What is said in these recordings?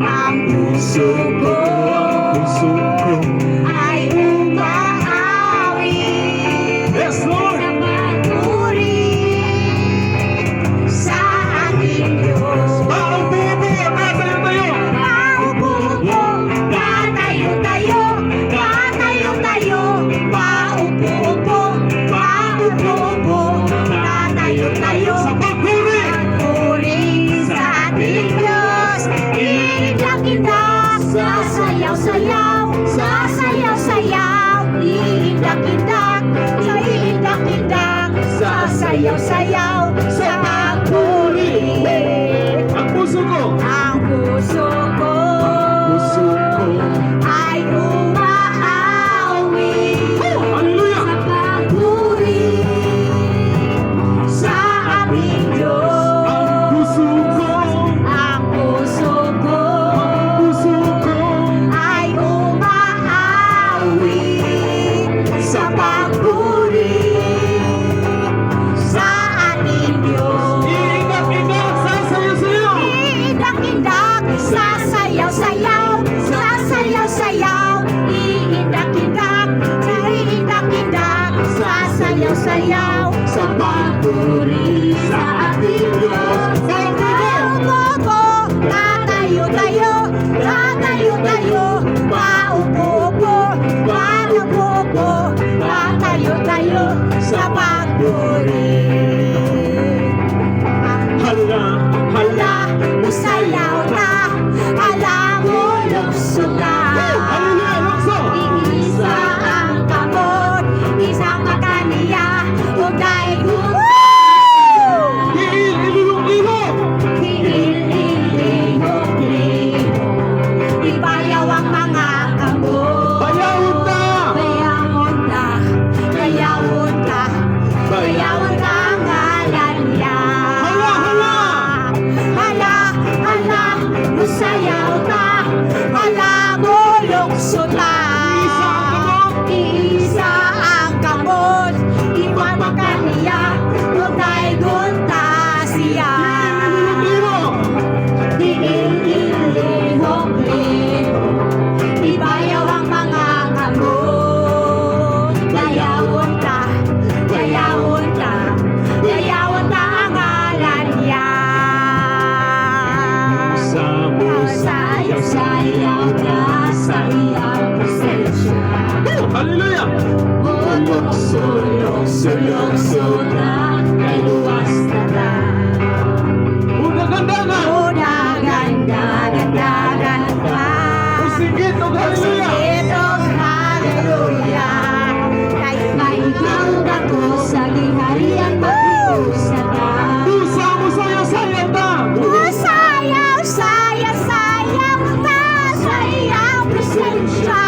ang puso ko ay umaawi Yes, Lord. sa papuri sa ating Diyos. Paupo, tatayo-tayo. Paupo-upo, tatayo-tayo, tatayo-tayo, paupo-upo, paupo-upo, tatayo-tayo. Sa pagpuri. Puri sa ating Diyos, iindak-indak, sasayaw-sayaw, sasayaw-sayaw, iindak-indak, iindak-indak, sasayaw-sayaw, sa pagpuri. Ang puso ko. Ang puso ko Puso ko. ay umaawi Hallelujah. sa pagpuri sa ating Diyos. Ang puso ko. Ang puso ko Puso ko. ay umaawi sa pagpuri sa ating Diyos. Iindak-indak, sasayaw-sayaw. Iindak-indak, sasayaw-sayaw, sasayaw-sayaw, iindak-indak, iindak-indak, sasayaw-sayaw, Sa pagpuri sa ating Diyos. Paupo-upo, tatayo-tayo, tatayo-tayo, paupo-upo, paupo-upo, tatayo-tayo, sa pagpuri. Hala, Hala, usayaw ta, hala mo lukso ta. Hallelujah, lukso. Iisa ang kamot, isang kakaniya, uday Ililong-ilong. ibayaw ang mga kamot. Bayawon ta. Bayawon ta, bayawon ta, bayawon ta ang ngalan niya. Hala, hala. Hala, hala, usayaw ta, hala mo lukso ta. Iisa ang kamot, ipamakan niya, utay gunta siya. Ililong-ilong. Ibayaw ang mga kamot. Bayawon ta, bayawon ta, bayawon ta ang ngalan niya. Sayaw-sayaw na sa iyang presensya. Hallelujah. Sulok, sulok, sulok, kay luwas na ta. Una ganda na. Una ganda, ganda, ganda. Usigit o hallelujah. Itong hallelujah. Kay ikaw ako sa giharian mag-iusa ta. Pusa mo sayaw-sayaw ta. Sayaw, sayaw, sayaw ta sa iyang presensya.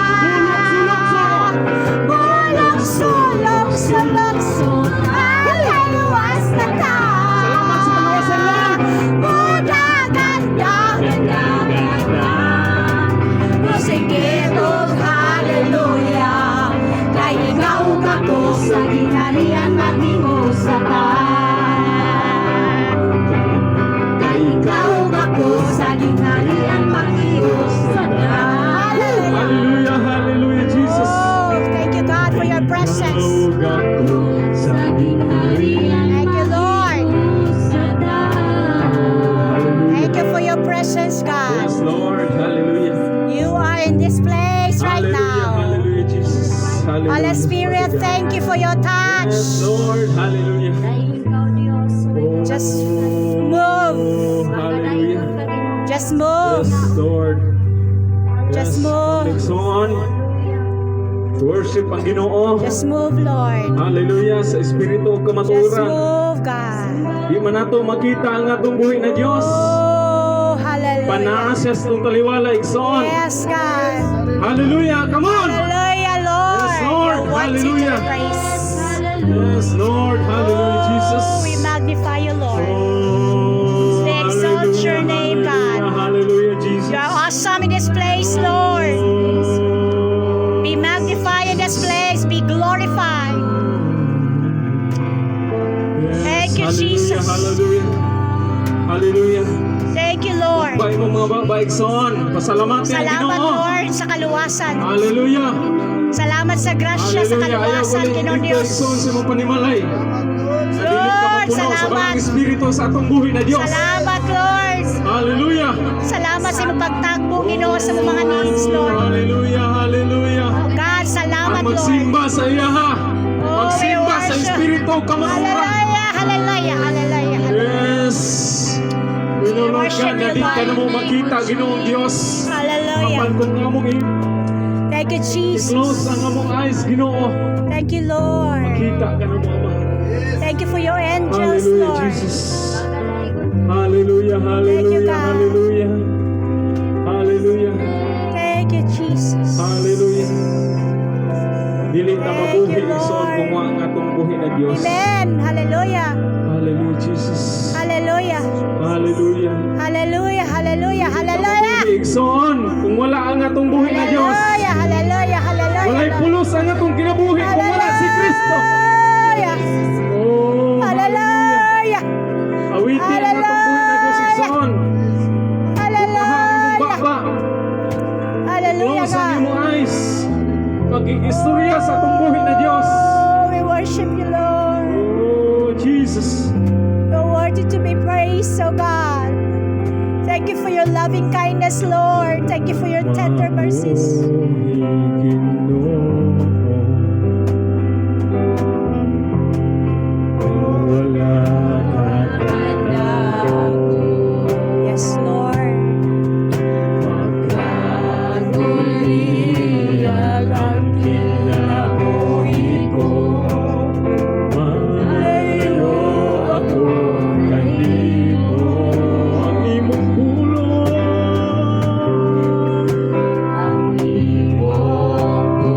Bulok, sulok, sulok, sulok, kay luwas na ta. Salamat sa kaluwasan lang. Una ganda, ganda, ganda. Musikitong hallelujah. Kay ikaw ako sa ginarian mag-iusa ta. Kay ikaw ako sa ginarian mag-iusa ta. Hallelujah, hallelujah, Jesus. Oh, thank you God for your presence. Lugar ko sa ginarian. Thank you Lord. Thank you for your presence God. Yes, Lord. Hallelujah. You are in this place right Hallelujah, now. hallelujah, Jesus. Hallelujah. Holy Spirit, thank you for your touch. Yes, Lord. Hallelujah. Just move. Oh, hallelujah. Just move. Yes, Lord. Just move. Next on. To worship ang Ginoo. Just move, Lord. Hallelujah. Sa Espiritu o Just kamaturan. move, God. Di man nato makita ang atong buhi na Diyos. Oh, hallelujah. Panaasas ng taliwala, Ikson. Yes, God. Hallelujah. Come on. Hallelujah, Lord. Yes, Lord. You're worthy to Hallelujah. praise. Yes, Lord. Hallelujah, Jesus. Oh, we magnify you, Lord. Oh, We exalt your name, God. Hallelujah, Jesus. You are awesome in this place, Lord. Be magnified in this place. Be glorified. Yes, Thank you, hallelujah, Jesus. Hallelujah. Hallelujah. Thank you, Lord. Bahay mo mga mga babaikson. Pasalamatin ang Salamat, Ginoo. Lord, sa kaluwasan. Hallelujah. Salamat sa grasya, sa Hallelujah. Ayaw kaluwasan, ko Ginoong dito Diyos. ikson sa mga panimalay. Nadilit ka Lord, mapuno sa salamat. balang Espiritu sa atong buhi na Diyos. Salamat, Lord. Hallelujah. Salamat sa imong pagtagbo, Ginoo, sa mga needs, Lord. Hallelujah. Hallelujah. God, salamat, Ang Lord. magsimba sa iya ha. Oh, Magsimba we sa worship. Espiritu kamanuran. Hallelujah, hallelujah, hallelujah, hallelujah. Yes. We know, Lord worship God, na you, di ka Lord. na mo makita, Ginoong Diyos. Hallelujah. Kapag kung among Thank you, i-close Jesus. ang among eyes, Ginoo, Thank you, Lord. makita ka na mo, Ama. Thank you for your angels, Hallelujah, Lord. Jesus. Hallelujah, Thank you, hallelujah, God. hallelujah. Hallelujah, Thank you, Jesus. hallelujah. Dili ta Thank mabuhi you, ison Lord. kung ang atong buhi na Diyos. Amen. Hallelujah. Hallelujah, Jesus. Hallelujah. Hallelujah. Hallelujah. Hallelujah. Hallelujah. Mabuhi igsoon kung wala ang atong buhi na Diyos. Hallelujah. Hallelujah. Hallelujah. Walay pulos ang atong kinabuhi kung wala si Kristo. Hallelujah. Oh, Hallelujah. awitin ang atong buhi na Diyos igsoon. Hallelujah. Baba, Hallelujah, close ang God. imong eyes. Mag-iistorya sa atong buhi na Diyos. Oh, we worship you, Lord. Oh, Jesus. You're worthy to be praised, oh God. Thank you for your loving kindness, Lord. Thank you for your tender mercies. Mabuhi, Ginoo. Wala ka Yes, Lord. ang kinabuhi ko. Malayo ako kanimo ang imong pulong. Ang imong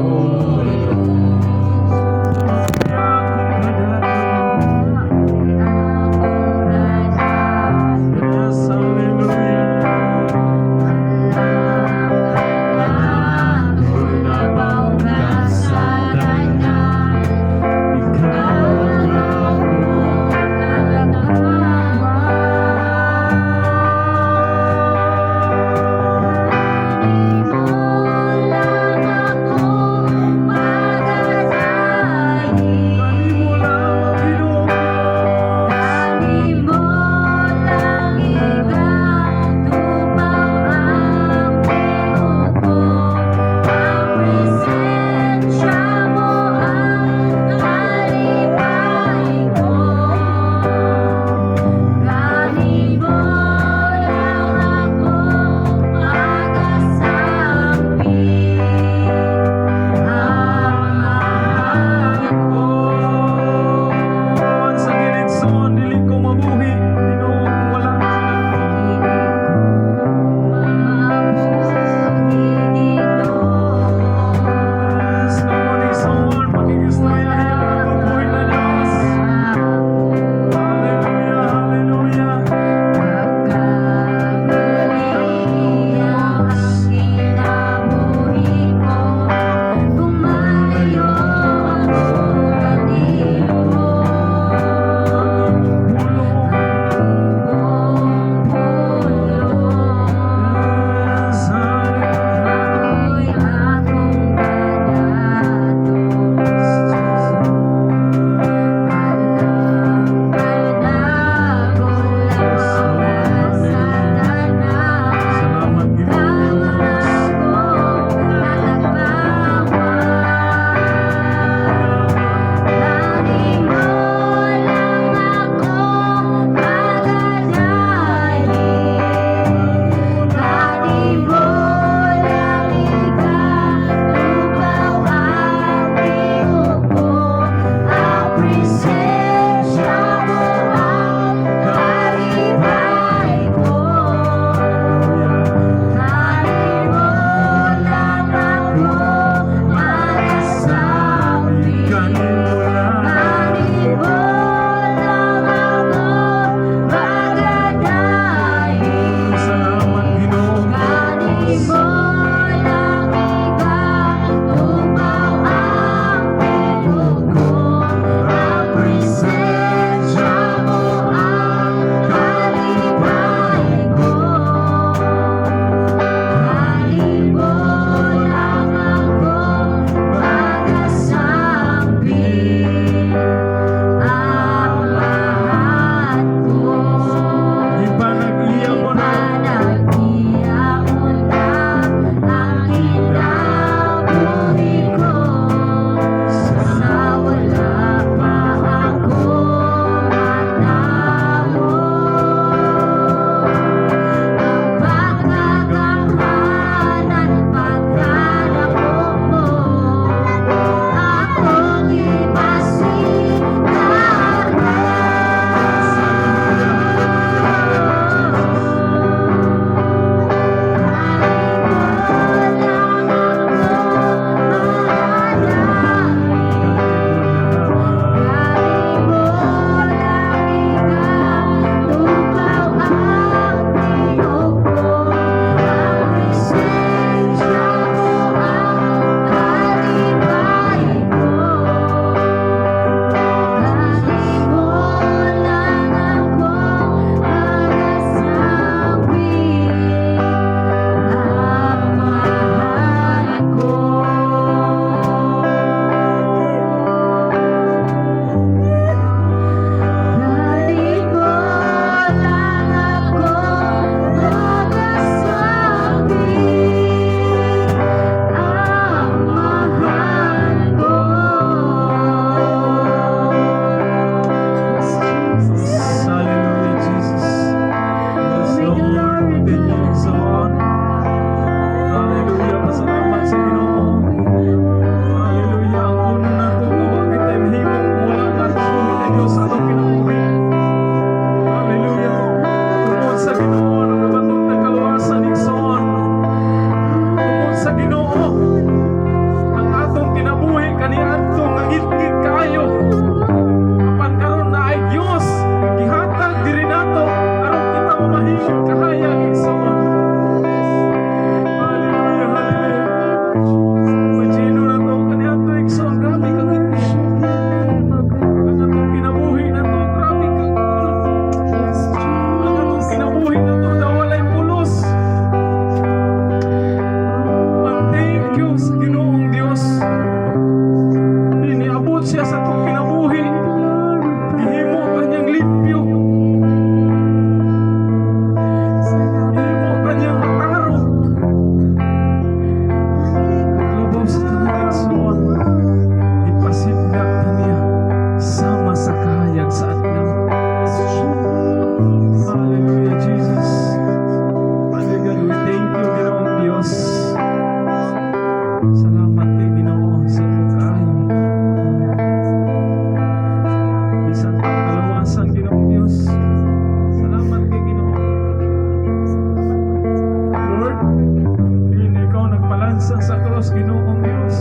Hindi ikaw nagpalansa sa cross, Ginoong Diyos.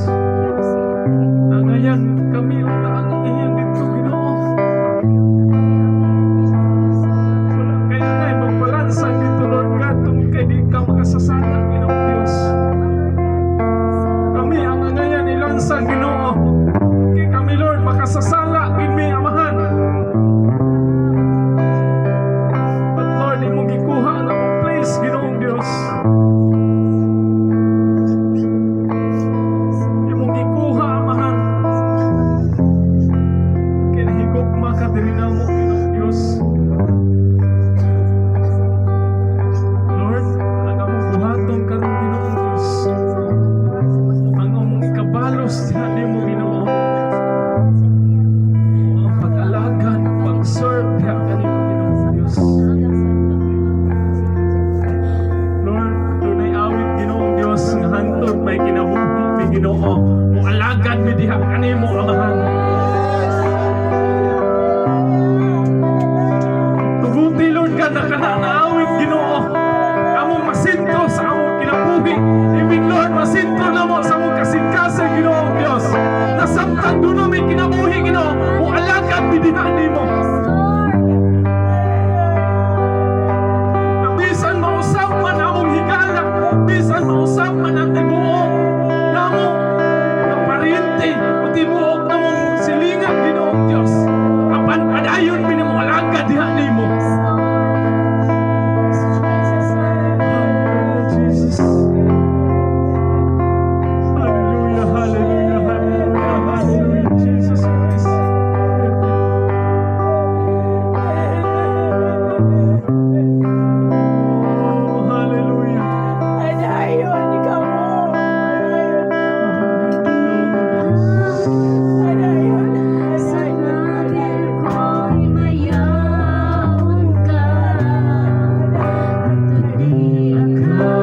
Na ngayon kami ang naangiyan dito, Ginoo. Wala kaya na magpalansa dito, Lord God, kung kaya di ka makasasala, Ginoong Diyos. Kami ang ngayon ilansa, Ginoo. Kaya kami, Lord, makasasala, kami amahan. But Lord, imong gikuha ang akong place, Ginoong Diyos. Imong gikuha, amahan. Kaya nahigugma ka diri na mo, Ginoong Diyos. Lord, ang among buhaton karon, Ginoong Diyos. Ang among ikabalos diha mo, Ginoo. Ang pag-alagan, pag-serve diha kanimo, Ginoong Diyos. Lord, dunay awit, Ginoong Diyos, nga hantod may kinabuhi mi, Ginoo. Mo alagad mi diha kanimo, amahan. Tuguti, Lord God, na kana na awit, Ginoo. Among masinto sa among kinabuhi. Ibig, Lord, masinto na mo sa among kasingkasan, Ginoong Diyos. Nasabtan doon na may kinabuhi, Ginoo. Mo alagad mi diha nimo. Na bisan mausap man among higala, bisan mausap man ang tibuok namo, ang pariente, o tibuok namong silingan, Ginoong Diyos. Apan padayon mi na mo alagad diha nimo. Jesus. Hallelujah, hallelujah, hallelujah, hallelujah, Jesus Christ. Oh, hallelujah. Adayon, ikaw mo. Adayon. Ko'y mayaon ka, at di ka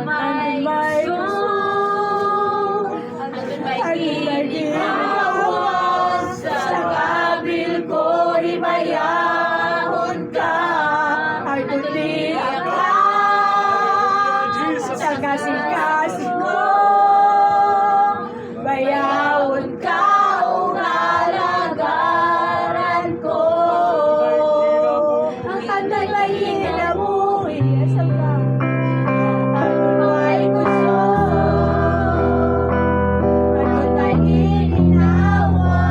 may gusto, andun may ginawa, sa kabil ko himayahon ka, andun din ako, sa kasing-kasing ko, bayawon ka, ungalagaran ko. Andun may hinabuhi, sa andun may gusto, andun may ginawa,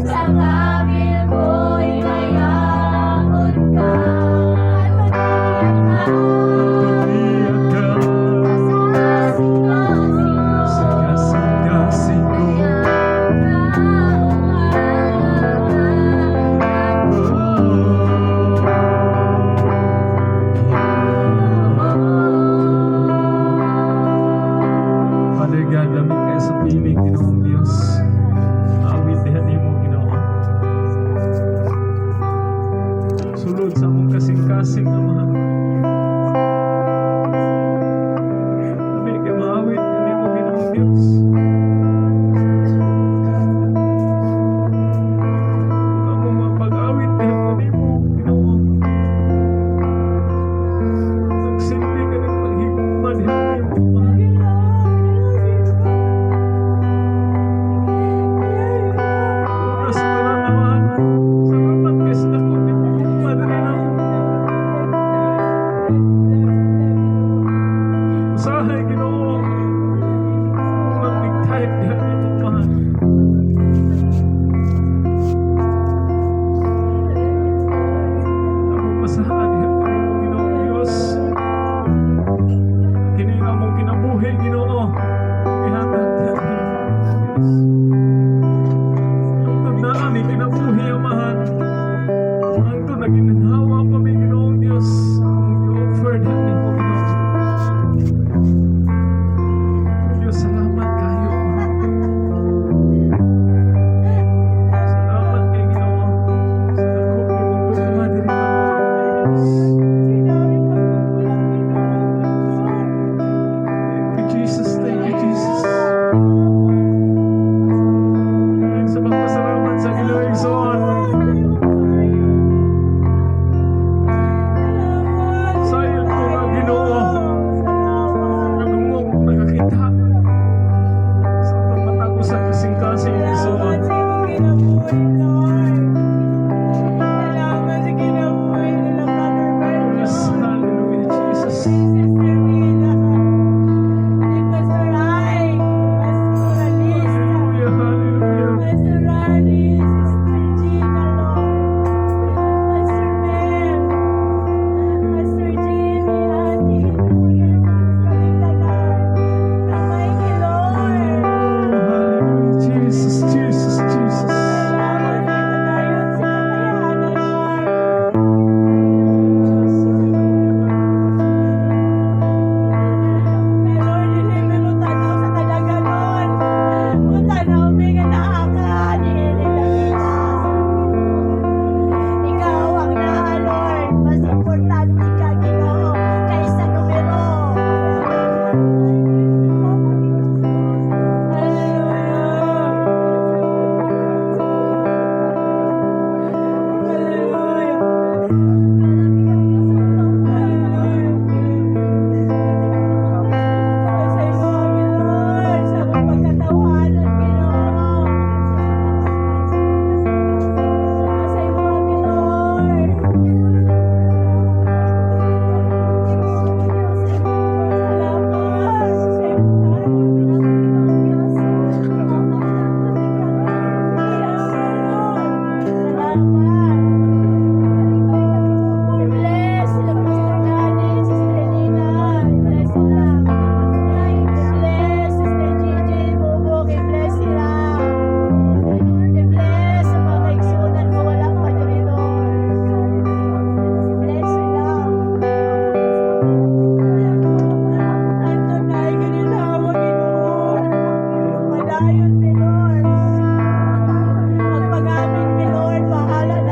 sa kabil ko'y mayahon ka. Iyak ka sa kasing-kasing ko. Father God, lamig kayo sa piling, Ginoong Diyos. Awit dihan mo, Ginoo. Sulod sa among kasing-kasing, Ama. Lamig kayo maawit, mo, Ginoong Diyos. Among mapag-awit dihan mo, Ginoo. Nagsilbi ka ng paghimuman dihan mo, Ama. Una sa tanan naman, salamat kayo sa dako ni mo, Padre na. Usahay, Ginoo. Unang big time dihan mo, Mahal. Among masahan dihan mo, Ginoong Diyos. Kini among kinabuhi, Ginoo. Ihatag dihan mo, Diyos. Ang tandaan, kinabuhi, Amahan. Ang to, naginhawa pa may Ginoong Diyos. Ang i-offer dihan mo, Ginoo. Diyos, salamat kayo, Ama. Salamat kay Ginoo. Sa dako ni mong gugma diri na mo, Diyos. Thank you, Jesus. Thank you, Jesus. Sa pagpasalamat sa Ginoong Son. Sayang ko nga, Ginoo. Nagungog, nakakita. Sa pagmata ko sa kasing-kasing ni Son. Yes, hallelujah, Jesus. Hallelujah, hallelujah. Hallelujah, Jesus, Jesus, Jesus. Ikaw ang naa, Lord. Mas importante ka, Ginoo, kaysa numero. Padayon mi, Lord. Magpagamit mi, Lord. Bahala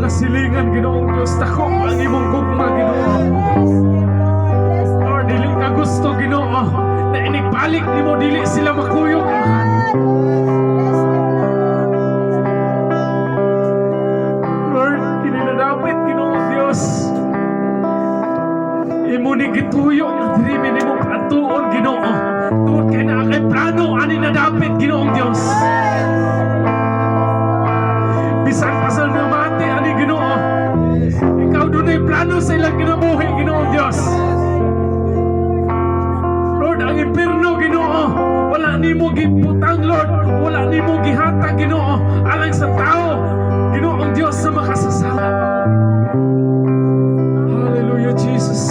mga silingan, Ginoong Diyos. Dako ang imong gugma, Ginoo. Lord, dili ka gusto, Ginoo, na inigbalik nimo, dili sila makuyog. Lord, kininadapit, Ginoong Diyos. Imo ni gituyo ang dirimin nimo patuon, Ginoo. Tuod kay naa kay plano ani nadapit, Ginoong Diyos. Bisan pa sa namati ani Ginoo, ikaw dunay plano sa ilang kinabuhi, Ginoong Diyos. Lord, ang impierno, Ginoo, wala nimo giputang, Lord, wala nimo gihatag, Ginoo, alang sa tao, Ginoong Diyos, sa makasasala. Hallelujah, Jesus.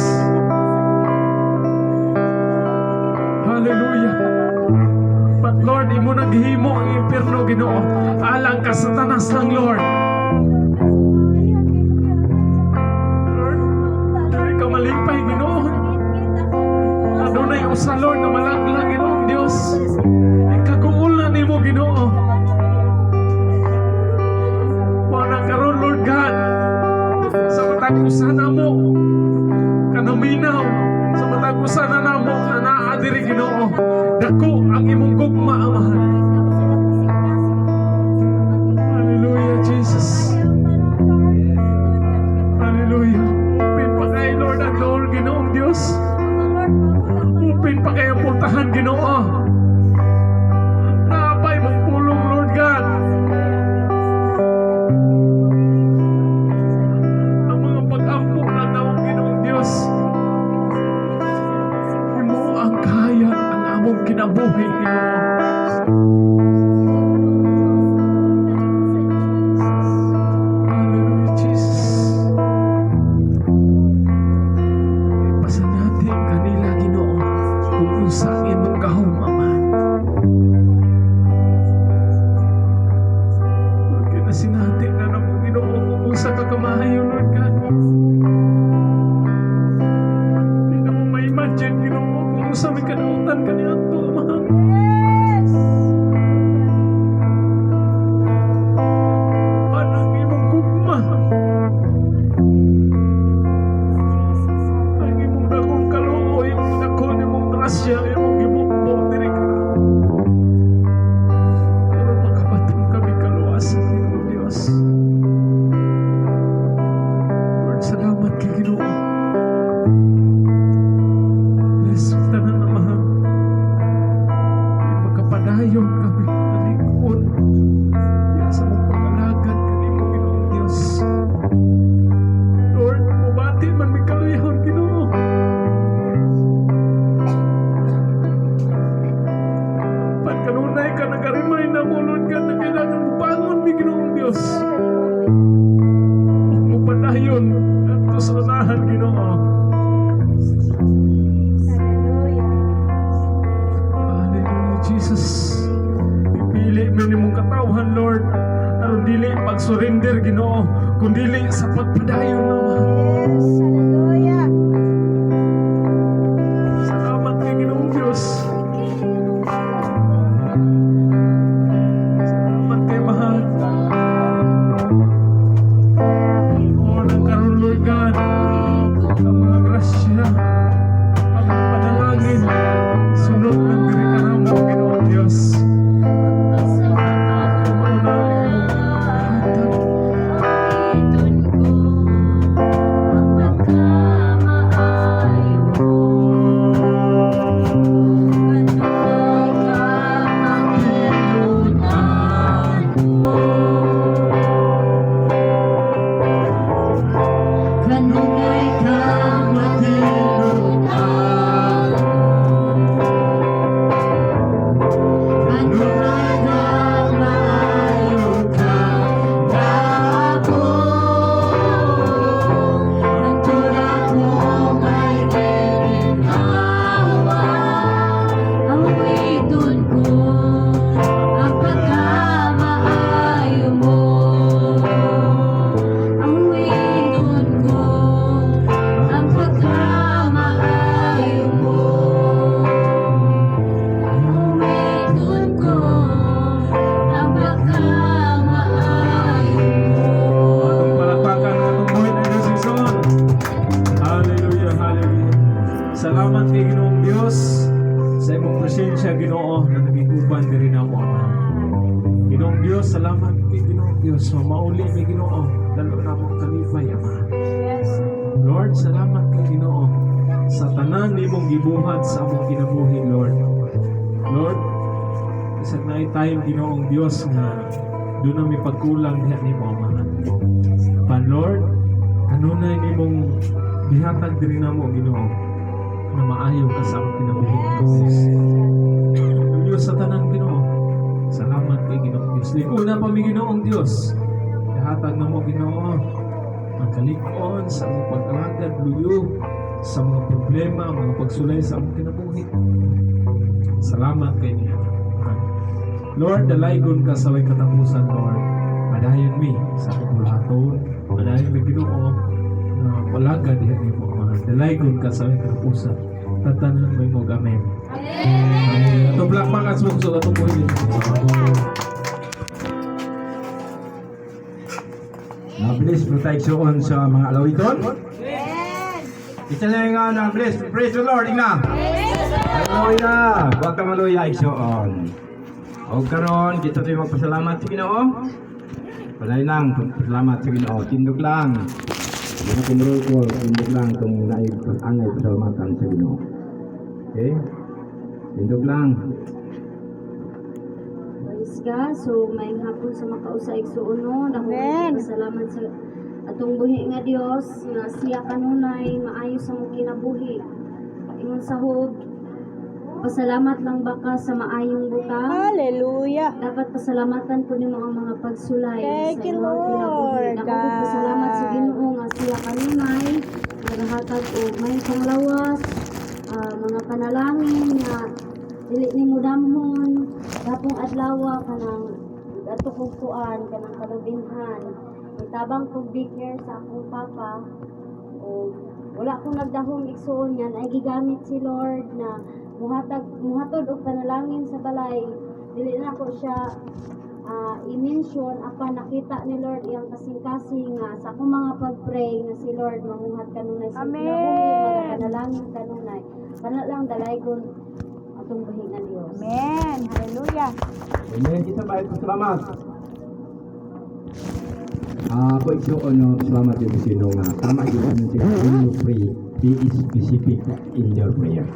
Hallelujah. But Lord, imo naghimo ang impierno, Ginoo, alang ka Satanas lang, Lord. Lord, dili ka malipay, Ginoo. Adunay usa, Lord, na malaglag, Ginoong Diyos. Ikaguol na nimo, Ginoo. Wala karon, Lord God, sa matag usa namo kanaminaw, sa matag usa na namo na naa diri, Ginoo. Dako ang imong gugma, Amahan. Hallelujah, Jesus. Hallelujah. Upin pa kayo, Lord, ang Lord, Ginoong Diyos. Upin pa kayo puntahan, Ginoo. Napay magpulong, Lord God. Ang mga pag-ampo na daw, Ginoong Diyos. Imo ang kaya ang among kinabuhi, Ginoo. Hallelujah, Jesus. Ipasan natin kanila, Ginoo, kung unsa ang imong gahom, Ama. Lord, kinasinati na namo, Ginoo, kung unsa ka kamahayo, Lord God. Hindi na mo ma-imagine, Ginoo, kung unsa may kanautan ka ni Ato, Amahan. Anang imong gugma, ang imong dakong kaluoy, imong dakong imong grasya, imong gibukbo diri ka. Pero makabating kami kaluwasan, Ginoo Diyos. Lord, salamat kay Ginoo. Bless ang tanan, Amahan. Di magkapadayon kami nalikod. Yan sa mong pangalagad kanimo, Ginoong Diyos. Lord, mubati man may kaluyahon, Ginoo. Pagkanunay ka, nagarimay na mo, Lord God, na kailangan mo bangon, mi Ginoong Diyos. Huwag mo padayon at tusanahan, Ginoo. Hallelujah, Jesus. Ipili mo ni mong katawhan, Lord. Aron dili pag-surrender, Ginoo, kundili sa pagpadayon, Ama. Hallelujah. Salamat kay Ginoong Diyos. Salamat kay Mahal. O nagkaroon, Lord God, ang mga grasya, ang mga panalangin, sunod ng diri ka namo, Ginoong Diyos. Una, imong hatag. na mo, Ama. Ginoong Diyos, salamat kay Ginoong Diyos. So, mauli may Ginoo, lalo na mong kalipay, Ama. Lord, salamat kay Ginoo sa tanan ni mong gibuhat sa among kinabuhi, Lord. Lord, isang na tayo Ginoong Diyos na doon na may pagkulang diha ni mo, Ama. Pan, Lord, kanunay ni mong bihatag din na mo, Ginoo, na maayo ka sa among kinabuhi, Diyos. Diyos sa tanan, Ginoo. Salamat kay Ginoong Diyos. Una pa mi Ginoong Diyos. Ihatag na mo, Ginoo, ang kalikon sa among pag-alagad, luyo, sa mga problema, mga pagsulay sa among kinabuhi. Salamat kay niya. Lord, dalaygon ka sa way katapusan, Lord. Padayon mi sa kapulaton. Padayon mi Ginoo na palagad diha ni mo. Dalaygon ka sa way katapusan. Tatanan mo amen. Amen. Ito black man at sumugso at umuwi. Na-bless protection sa mga alawiton. Isa na nga na-bless. Praise the Lord, ina. Hallelujah. Huwag ka maluya, igsoon. O karon, kita tayo magpasalamat sa Ginoo. Palay lang, pasalamat sa Ginoo. Tindog lang. Hindi na kumurol ko, tindog lang kung naipag-angay pasalamatan sa Ginoo. Okay? Tindog lang. Praise God. So, may hapon sa makausaig suuno. Amen. Salamat sa atong buhi nga Dios nga siya kanunay maayo sa mong kinabuhi. Ingon sa hub, pasalamat lang baka sa maayong butang. Hallelujah. Dapat pasalamatan po ni mga pagsulay Thank sa you, imong kinabuhi. Lord Ako God. po pasalamat sa Ginoo nga siya kanunay nagahatag og may panglawas, mga panalangin nga dili nimo damhon dapong adlaw kanang ato kong kuan kanang kalubinhan. Itabang kong big hair sa akong papa o wala akong nagdahong igsuon yan ay gigamit si Lord na muhatod og panalangin sa balay. Dili na ko siya i-mention apan nakita ni Lord iyang kasing-kasing nga sa akong mga pag-pray nga si Lord manguhat kanunay sa Amen. kinabuhi mga panalangin kanunay kana lang dalaygon atong buhingan Dios. Amen. Hallelujah. Amen. Kita baik salamat. Ako igsoon no, salamat yung sino nga. Tama yung ano siya. When you pray, be specific in your prayer.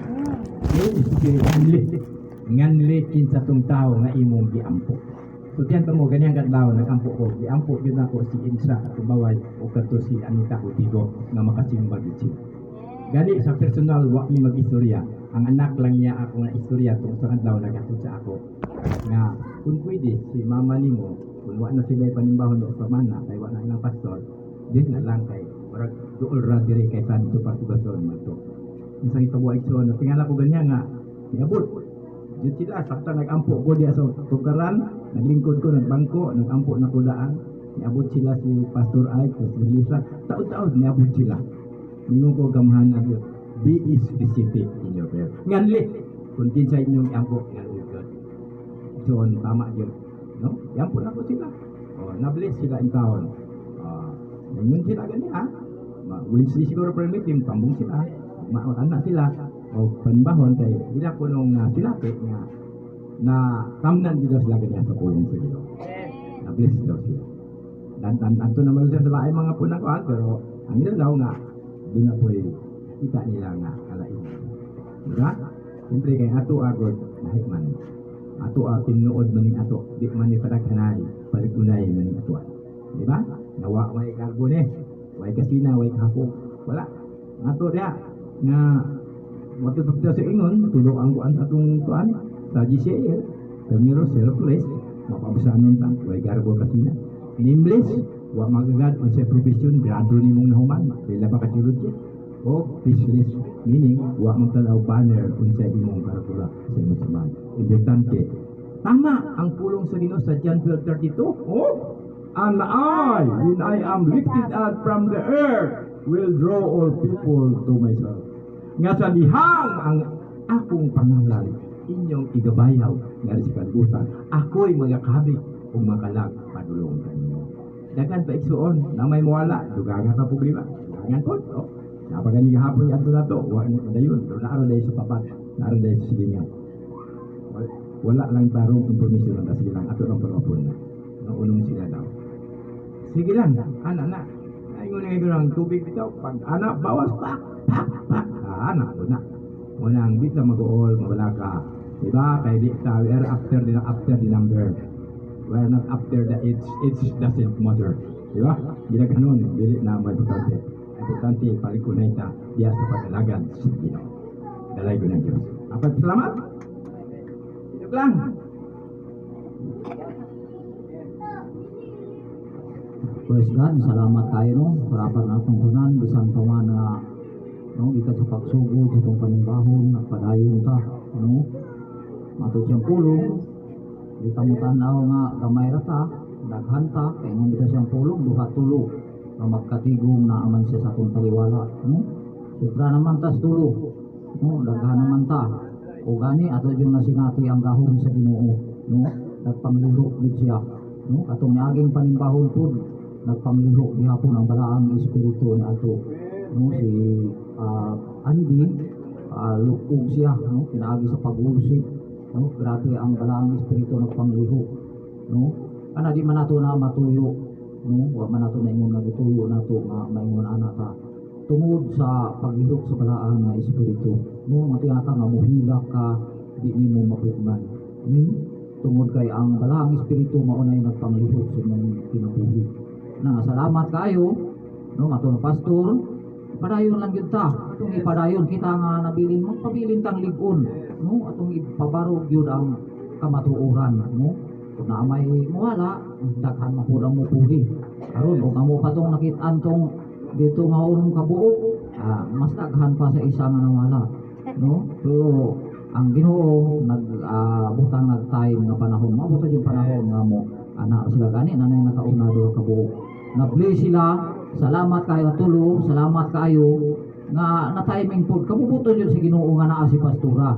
Be specific. Nganli kinsa tong tao nga imong giampo. So tiyan mo ganyan kadlaw nagampo ko. Giampo gyud ako si Insa at baway o kadto si Anita Utigo nga makasimbag gyud. Gani sa personal wa mi mag-istorya. Ang anak lang niya ako nga istorya tong sa kadlaw nagatod sa ako. Nga kung pwede si mama nimo kung wa na sila panimbahon o pamana kay wa na ilang pastor din na lang kay parang dool ra dire kay sa dito partibasyon man to. Isang itabuay so na tingala ko ganyan nga niabot. Yun sila, sakta nag-ampo ko diya sa tukaran, naglingkod ko, nagbangko, nag-ampo na kudaan. Niabot sila si Pastor Ike, si Lisa. Taon-taon, niabot sila. Ningon ko gamahan na yun. Be specific in your prayer. Nganli, kung kinsa inyong ampo, nganli ko. So, tama yun. No? Iampo na ko sila. Na-bless sila in town. Ningon sila ganyan, ha? Wednesday siguro prayer meeting, pambong sila. Anak sila. O panbahon kay ila ko nung silapit nga na tamnan dito sila ganyan sa pulong sa Ginoo. Na bless daw sila. Dan anto naman sila sa lain mga punang ko pero ang ila daw nga doon na po kita nila nga kalain. Diba? Siyempre kay ato agod nahitman. Ato tinuod maning ato di man ni padaghanay paligunay maning ato. Diba? Nawa may karbon way kasina way kahapon wala. Ato dia nga waktu kita sa ingon, tulok ang kuan sa atong kuan sa GCL, termiro selfless, mapabasaan nun tang, way garbo kasina. Nameless, wa magagad on sa profession, grado ni mong nahuman, dila ba kasulod siya. O fishless, meaning, wa mong tanaw banner on sa imong karakula sa imong saman. Importante, tama ang pulong sa Ginoo sa John 12:32. Oh, and I, when I am lifted up from the earth, will draw all people to myself. Nga sa dihang ang akong pangalan inyong igabayaw nga sa kalibutan ako'y magakabig o makalag padulong kanino. Dagan pa igsuon na may mawala dugangan ka problema dugangan po no? Napagani gahapon yung ato na to wa ni dayon do naaro dahil sa papat naaro dahil sa silingan wala lang barong informasyon na sige lang ato ng pag-upon na. Unong sila daw. Sige lang, anak. Ayun nga ng tubig bitaw. Pag anak, bawas pak. Anak ko na. Unang di ka mag-uol, mawala ka. Diba? Kaya di ka, we are after the number. We are not after the age. Age doesn't matter. Diba? Hindi na ganun. Dili na may importante. Importante, palig ko na ita. Diya sa pag-alagad sa Ginoo. Dalay ko ng Diyos. Apat salamat. Ito lang. Praise God, salamat tayo no. Parapan atong tanan bisan pa man nga no gikan sa pagsugod sa itong panimbahon nagpadayon ta no. Matod siyang pulong di ta mo tanaw nga gamay ra ta daghan ta kay ngon kita siyang pulong duha tulo nga magkatigom na aman siya sa atong taliwala no. Supra naman tas tulo no daghan naman ta o gani ato yung nasinati ang gahom sa Ginoo no. Nagpanglihok gid siya no atong niaging panimbahon pud nagpanglihok gihapon ang balaang espiritu ni ato no si Andy lukog siya no pinaagi sa pag-worship no grabe ang balaang espiritu nagpanglihok no ana di man nato na matuyo no wa man nato na ingon nga gituyo nato nga maingon ana ta tungod sa paglihok sa balaang nga espiritu no matiya ka nga mohilak ka di nimo mapugman tungod kay ang balaang espiritu mao nay nagpanglihok sa imong kinabuhi na salamat kayo no ato na pastor padayon lang gyud ta atong ipadayon kita nga nabilin magpabilin tang lig-on no atong ipabarog gyud ang kamatuoran no kung na may muwala daghan mapud ang mupuli aron og amo pa tong nakit-an tong dito nga unong kabuok mas daghan pa sa isa nga nawala no pero ang Ginoo butang nag-time nga panahon mabuto yung panahon nga mo ana sila gani nanay nakauna do kabuok na-bless sila salamat kayo tulo salamat kayo nga na-timing pod kamubuto yun sa Ginoo nga naa si pastora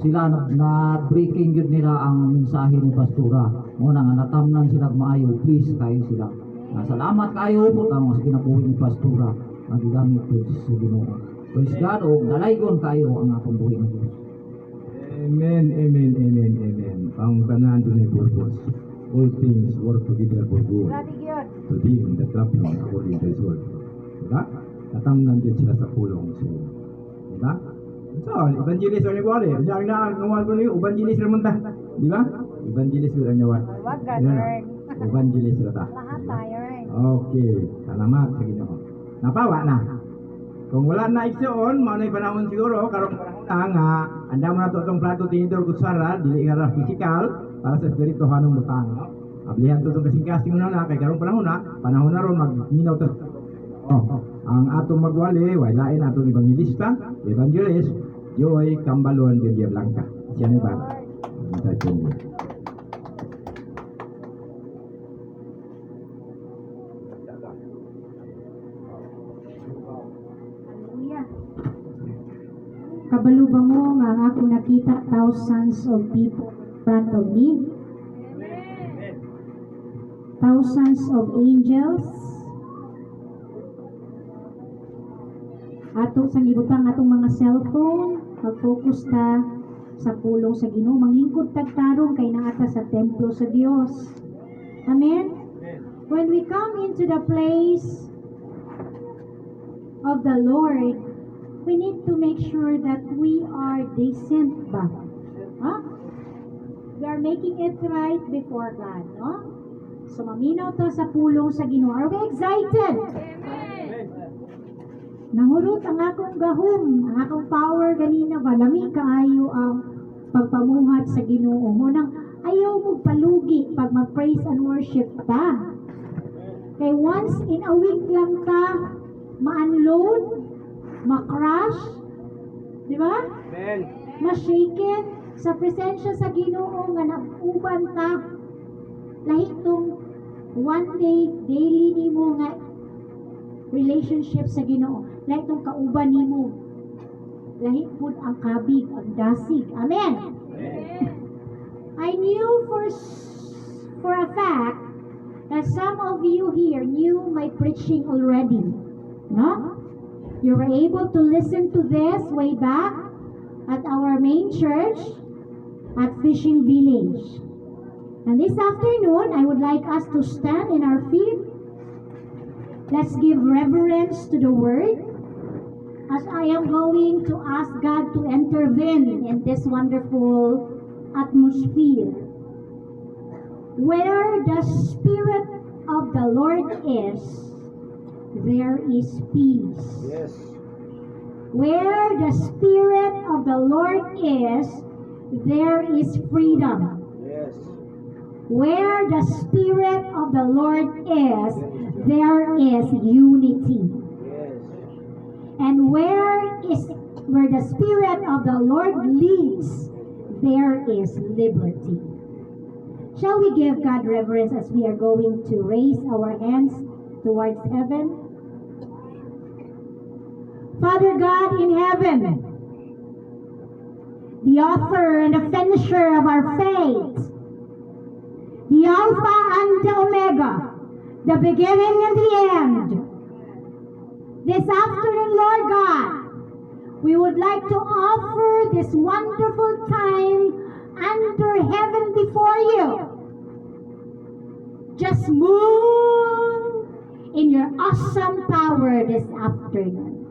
sila na breaking yun nila ang mensahe ni pastora muna nga natamnan sila maayo please kayo sila na salamat kayo po tamo sa kinabuhi ni pastora nga gigamit po sa Ginoo praise God o dalaygon kayo ang atong buhi ng Diyos. Amen. Ang tanan to na purpose. All things work together for good. Grabe yun. To them that love Him according to His word. Diba? Natamnan din sila sa pulong sa inyo. Diba? So, evangelist ang nagwari. Diyan na, nawal ko niyo, evangelist naman ta. Diba? Evangelist ang nawal. Wag ganun. Evangelist na ta. Lahat tayo rin. Okay. Salamat sa Ginoo. Napawa na. Kung wala na igsoon, mao na panahon siguro karong panahon nga anda mo na to itong plato tinidor kutsara, dili ka ra physical para sa espirituhanong butang. No? Ablihan to itong kasing-kasing na kay karong panahon na ron magminaw to. Ang atong magwali, walain atong evangelist, Joy Cambalon de Blanca. Siya na ba? Kabalo ba mo nga ang ako nakita thousands of people in front of me? Thousands of angels. Ato sa gibutang atong mga cellphone, mag-focus ta sa pulong sa Ginoo, manglingkod tagtarong kay naata sa templo sa Dios. Amen. When we come into the place of the Lord, we need to make sure that we are decent ba? We are making it right before God, no? So maminaw ta sa pulong sa Ginoo. Are we excited? Nahurot ang akong gahom, ang akong power ganina ba? Lami kaayo ang pagpamuhat sa Ginoo. Munang ayaw mo palugi pag mag-praise and worship ta. Kay once in a week lang ta ma-unload, ma-crash, di ba? Ma-shaken sa presensya sa Ginoo nga nag-uban ta. Lahit tong one day, daily nimo nga relationship sa Ginoo. Lahit tong kauban nimo. Lahit pud ang kabig, ang dasig. Amen. I knew for a fact that some of you here knew my preaching already. No? You were able to listen to this way back at our main church. at Fishing Village. And this afternoon, I would like us to stand in our feet. Let's give reverence to the word as I am going to ask God to intervene in this wonderful atmosphere. Where the Spirit of the Lord is, there is peace. Yes. Where the Spirit of the Lord is, there is freedom. Yes. Where the Spirit of the Lord is, there is unity. Yes. And where the Spirit of the Lord leads, there is liberty. Shall we give God reverence as we are going to raise our hands towards heaven? Father God in heaven, the author and the finisher of our faith, the Alpha and the Omega, the beginning and the end. This afternoon, Lord God, we would like to offer this wonderful time under heaven before you. Just move in your awesome power this afternoon.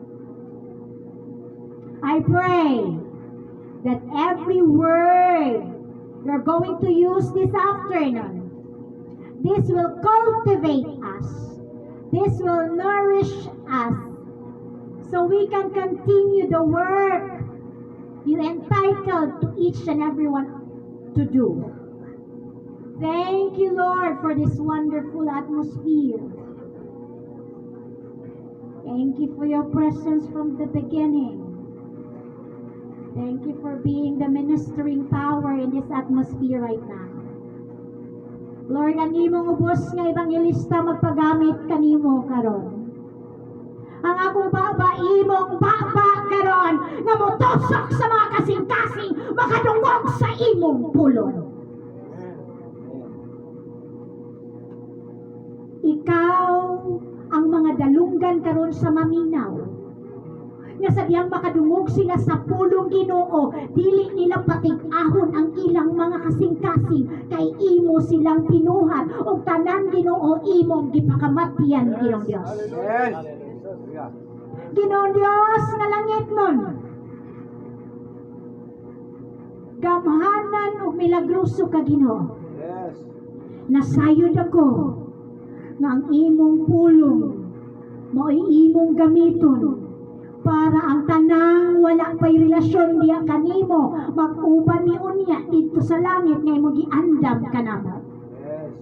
I pray that every word you're going to use this afternoon, this will cultivate us. This will nourish us so we can continue the work you entitled to each and every one to do. Thank you, Lord, for this wonderful atmosphere. Thank you for your presence from the beginning. Thank you for being the ministering power in this atmosphere right now. Lord, ang imong ubos nga evangelista magpagamit kanimo karon. Ang akong baba, imong baba karon nga motosok sa mga kasing-kasing makadungog sa imong pulong. Ikaw ang mga dalunggan karon sa maminaw. Nga sadyang makadungog sila sa pulong Ginoo, dili nila patig-ahon ang ilang mga kasing-kasing kay imo silang pinuhat ug tanan Ginoo imong gipakamatyan Ginoong Dios. Yes. Ginoong Dios nga langit nun, gamhanan ug milagroso ka Ginoo. Yes. Nasayod ako nga ang imong pulong mao'y imong gamiton para ang tanang wala pa'y relasyon diya kanimo mag-uban ni unya dito sa langit nga imong giandam kanamo. Yes.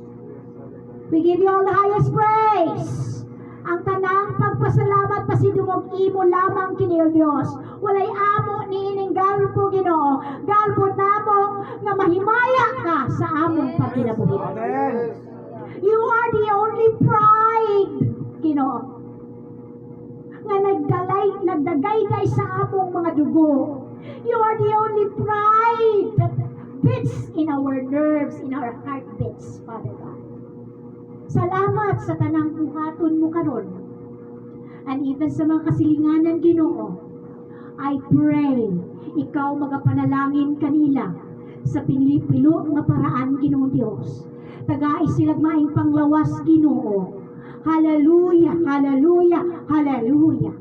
We give you all the highest praise. Ang tanang pagpasalamat pasidungog imo lamang kini o Dios. Walay amo ni ining galpo Ginoo. Galpo namo nga mahimaya ka sa among pagkinabuhi. Amen. You are the only pride, Ginoo, nga nagdagayday sa among mga dugo. You are the only pride that beats in our nerves, in our heartbeats, Father God. Salamat sa tanang buhaton mo karon. And even sa mga kasilinganan, Ginoo, I pray, ikaw magapanalangin kanila sa pinilipilo nga paraan, Ginoo Dios. Tagai silang maing panglawas, Ginoo. Hallelujah, hallelujah, hallelujah.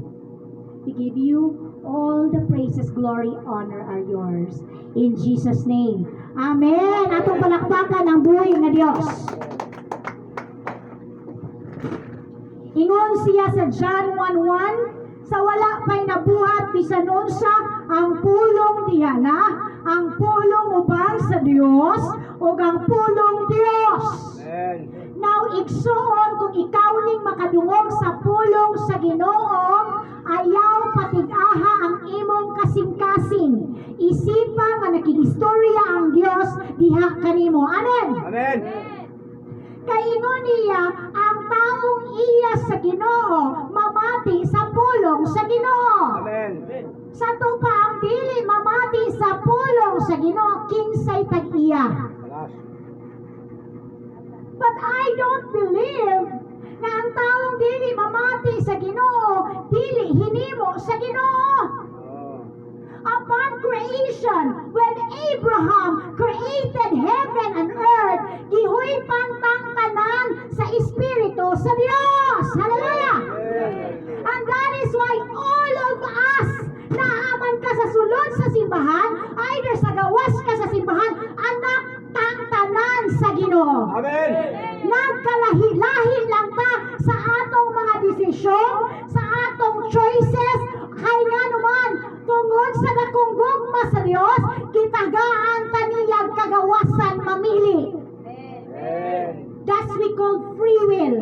We give you all the praises, glory, honor are yours. In Jesus' name. Amen. Atong palakpakan ang buhay na Diyos. Ingon siya sa John 1:1, sa wala pa'y nabuhat bisan unsa ang pulong diha na, ang pulong uban sa Dios o ang pulong Dios. Amen. Now, igsuon kung ikaw ning makadungog sa pulong sa Ginoo, ayaw patig-aha ang imong kasing-kasing. Isipa nga nakigistorya ang Dios diha kanimo. Amen. Amen. Kaingon niya, ang taong iya sa Ginoo mamati sa pulong sa Ginoo. Amen. Sa tupa ang dili mamati sa pulong sa Ginoo kinsay tag-iya. But I don't believe na ang taong dili mamati sa Ginoo dili hinimo sa Ginoo. upon creation, when Abraham created heaven and earth, gihoy pantang tanan sa Espiritu sa Dios. Hallelujah! And that is why all of us, naaman ka sa sulod sa simbahan, either sa gawas ka sa simbahan, anak tang tanan sa Ginoo. Amen. Nagkalahi-lahi lang ta sa atong mga desisyon, sa atong choices, kay nga naman, tungod sa dakong gugma sa Dios, kitagaan taniyag kagawasan mamili. That's we call free will.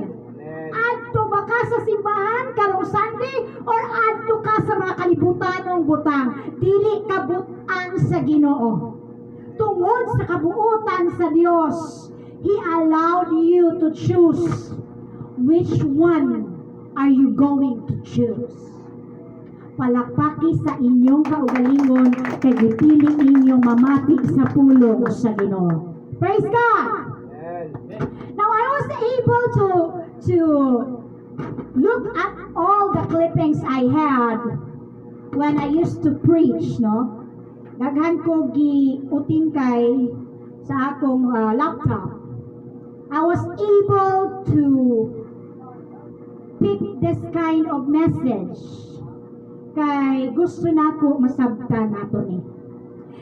Adto ba ka sa simbahan karong Sunday or adto ka sa mga kalibutanong butang? Dili ka butang sa Ginoo. Tungod sa kabuutan sa Dios, He allowed you to choose. Which one are you going to choose? Palakpaki sa inyong kaugalingon kay gipili inyong mamati sa pulong sa Ginoo. Praise God! Now I was able to look at all the clippings I had when I used to preach, no? Daghan ko giuting kay sa akong laptop. I was able to pick this kind of message kay gusto nako masabtan nato ni.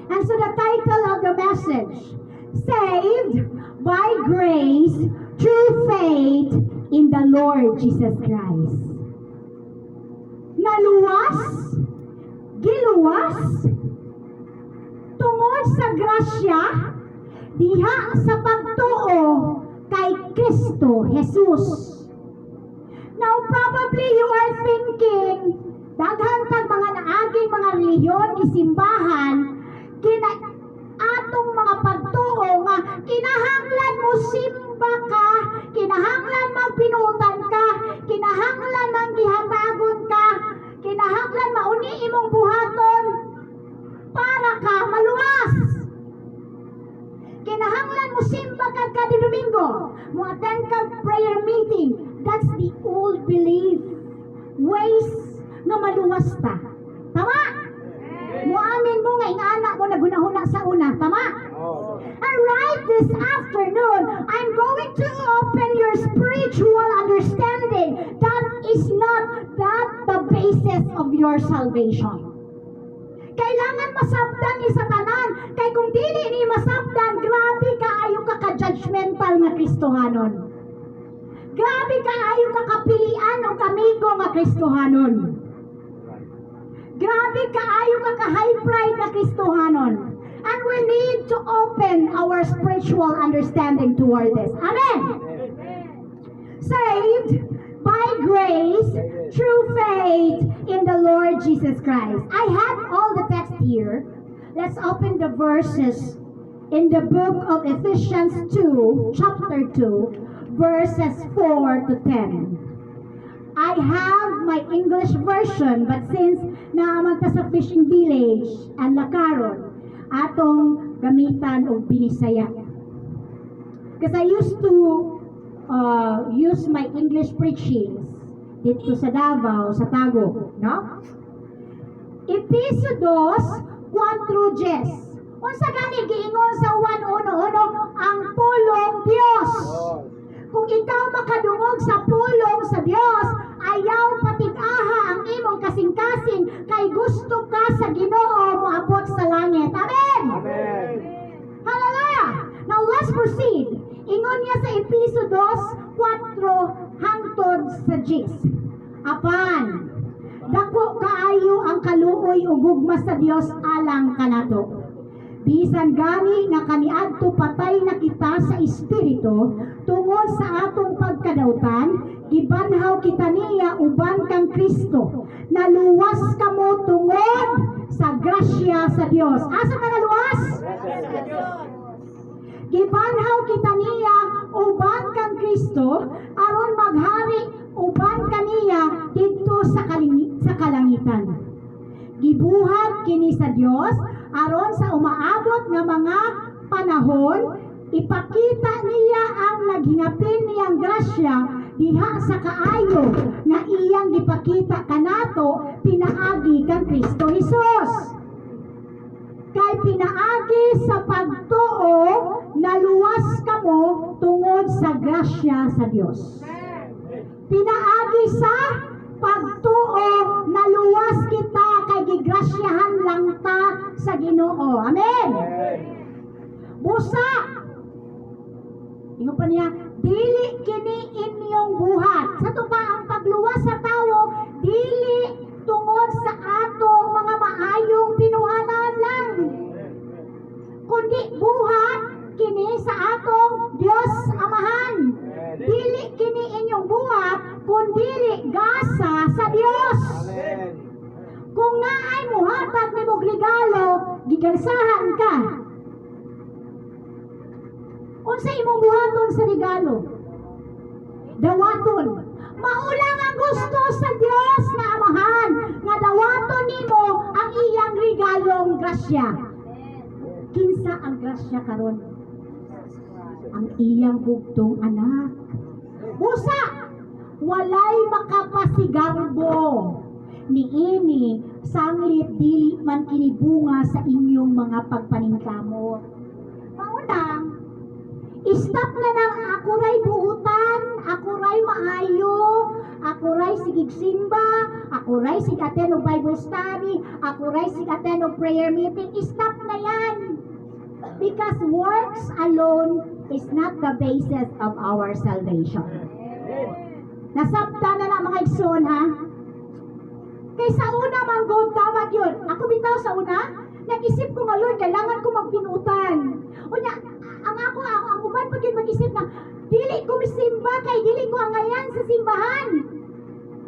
And so the title of the message, Saved by Grace Through Faith in the Lord Jesus Christ. Naluwas, giluwas, tungod sa grasya, diha sa pagtuo kay Kristo Jesus. Now probably you are thinking, daghan kag mga naaging mga reliyon, isimbahan, atong mga pagtuo nga kinahanglan mo simba ka, kinahanglan magpinutan ka, kinahanglan manggihatagon ka, kinahanglan mauni imong buhaton para ka maluwas. Kinahanglan mo simba ka kada Domingo, mo attend ka prayer meeting. That's the old belief, ways nga maluwas ta. Tama? Muamin mo nga ingana mo nagunahuna sa una, tama? And right this afternoon, I'm going to open your spiritual understanding. That is not the basis of your salvation. Kailangan masabdan ni sa tanan. Kay kung dili ni masabdan, grabe kaayo ka ka-judgmental nga Kristohanon. Grabe kaayo ka kapilian o kamigo nga Kristohanon. Grabe kaayo ka ka-high pride na Kristohanon. And we need to open our spiritual understanding toward this. Amen! Saved by grace through faith in the Lord Jesus Christ. I have all the text here. Let's open the verses in the book of Ephesians 2, chapter 2, verses 4 to 10. I have my English version, but since naaman ta sa fishing village and Lakaron, atong gamitan og Binisaya. Because I used to use my English preachings dito sa Davao, sa Tago, no? Episo 2, 4:10. Unsa gani giingon sa 1:1 ang pulong Dios? Kung ikaw makadungog sa pulong sa Dios, ayaw patig-aha ang imong kasing-kasing kay gusto ka sa Ginoo moabot sa langit. Amen! Amen. Hallelujah! Now let's proceed. Ingon niya sa Episo 2:4 hangtod sa 10. Apan, dako kaayo ang kaluoy ug gugma sa Dios alang kanato. Bisan gani nga kaniadto patay na kita sa espiritu tungod sa atong pagkadautan, gibanhaw kita niya uban kang Kristo. Naluwas kamo tungod sa grasya sa Dios. Asa ka naluwas? Gibanhaw kita niya uban kang Kristo aron maghari uban kaniya didto sa kalangitan. Gibuhat kini sa Dios aron sa umaabot nga mga panahon ipakita niya ang naghingapin niyang grasya diha sa kaayo nga iyang gipakita kanato pinaagi kang Kristo Jesus. kay pinaagi sa pagtuo naluwas kamo tungod sa grasya sa Dios. Pinaagi sa pagtuo naluwas kita kay gigrasyahan lang ta sa Ginoo. Amen. Busa. Ingon pa niya, dili kini inyong buhat. Sa tupa ang pagluwas sa tawo, dili tungod sa atong mga maayong pinuhanan lang, kundi buhat kini sa atong Dios Amahan. Dili kini inyong buhat, kundi gasa sa Dios. Kung naay muhatag nimo regalo, gigansahan ka. Unsa imong buhaton sa regalo? Dawaton. Maulang ang gusto sa Dios na Amahan nga dawaton nimo ang iyang regalong grasya. Kinsa ang grasya karon? Ang iyang bugtong anak. Busa, walay makapasigarbo niini sanglit dili man kinibunga sa inyong mga pagpaningkamot. Maunang, stop na nang ako ray buutan, ako ray maayo, ako ray sigig simba, ako ray sig attend og Bible study, ako ray sig attend og prayer meeting. Stop na yan. Because works alone is not the basis of our salvation. Nasabta na na mga igsoon, ha? Kay sa una manggod tama yun. Ako bitaw sa una, nag-isip ko nga Lord, kailangan ko magpinutan. Unya, ang uban pag yun mag-isip na, dili ko misimba kay dili ko angayan sa simbahan.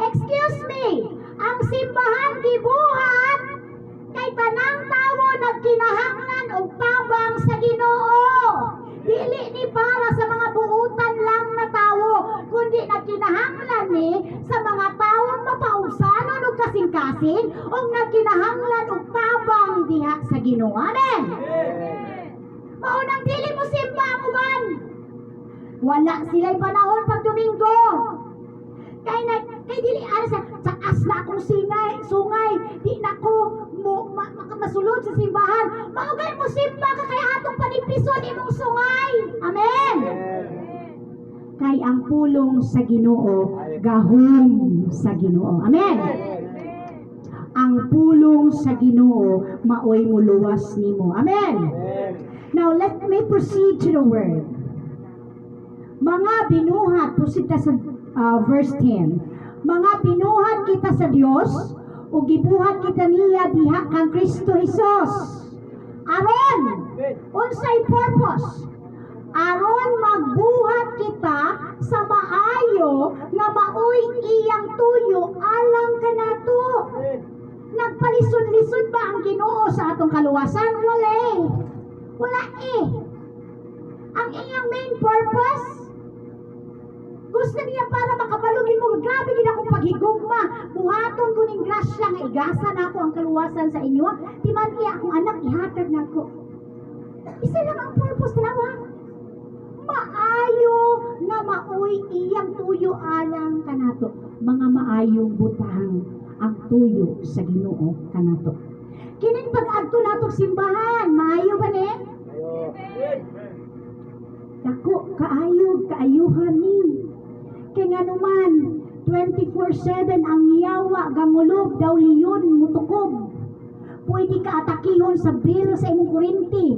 Excuse me, ang simbahan gibuhat kay tanang tawo nagkinahanglan og tabang sa Ginoo. Dili ni para sa mga buutan lang na tawo, kundi nagkinahanglan ni sa mga tawong mapausanon og kasing-kasing o nagkinahanglan og tabang diha sa Ginoo. Amen. Maunang dili mo simba ang uban. Wala sila'y panahon pag Domingo. Kay dili ara sa taas na akong sungay, di na ko masulod sa simbahan. Maugay mo simba ka kay atong panipison imong sungay. Amen. Kay ang pulong sa Ginoo gahom sa Ginoo. Amen. Ang pulong sa Ginoo maoy muluwas nimo. Amen. Now let me proceed to the word. Mga binuhat, proceed ta sa verse 10. Mga binuhat kita sa Dios o gibuhat kita niya diha kang Kristo Jesus. Aron, unsay purpose? Aron magbuhat kita sa maayo nga maoy iyang tuyo alang kanato. Nagpalisod-lisod ba ang Ginoo sa atong kaluwasan? Wala eh. Ang iyang main purpose, gusto niya para makabalugin mo, grabe gid akong paghigugma, buhaton ko ning grasya nga igasa nako ang kaluwasan sa inyo. Timan iya akong anak ihatag nako. Isa lang ang purpose nawa. Maayo nga maoy iyang tuyo alang kanato. Mga maayong butang ang tuyo sa Ginoo kanato. Kining pag-adto nato simbahan, maayo ba ni? Dako kaayuhan ni. Kay nga naman 24/7 ang yawa gamulob daw liyon mutukob. Pwede ka atakihon sa bill sa imong kurinti.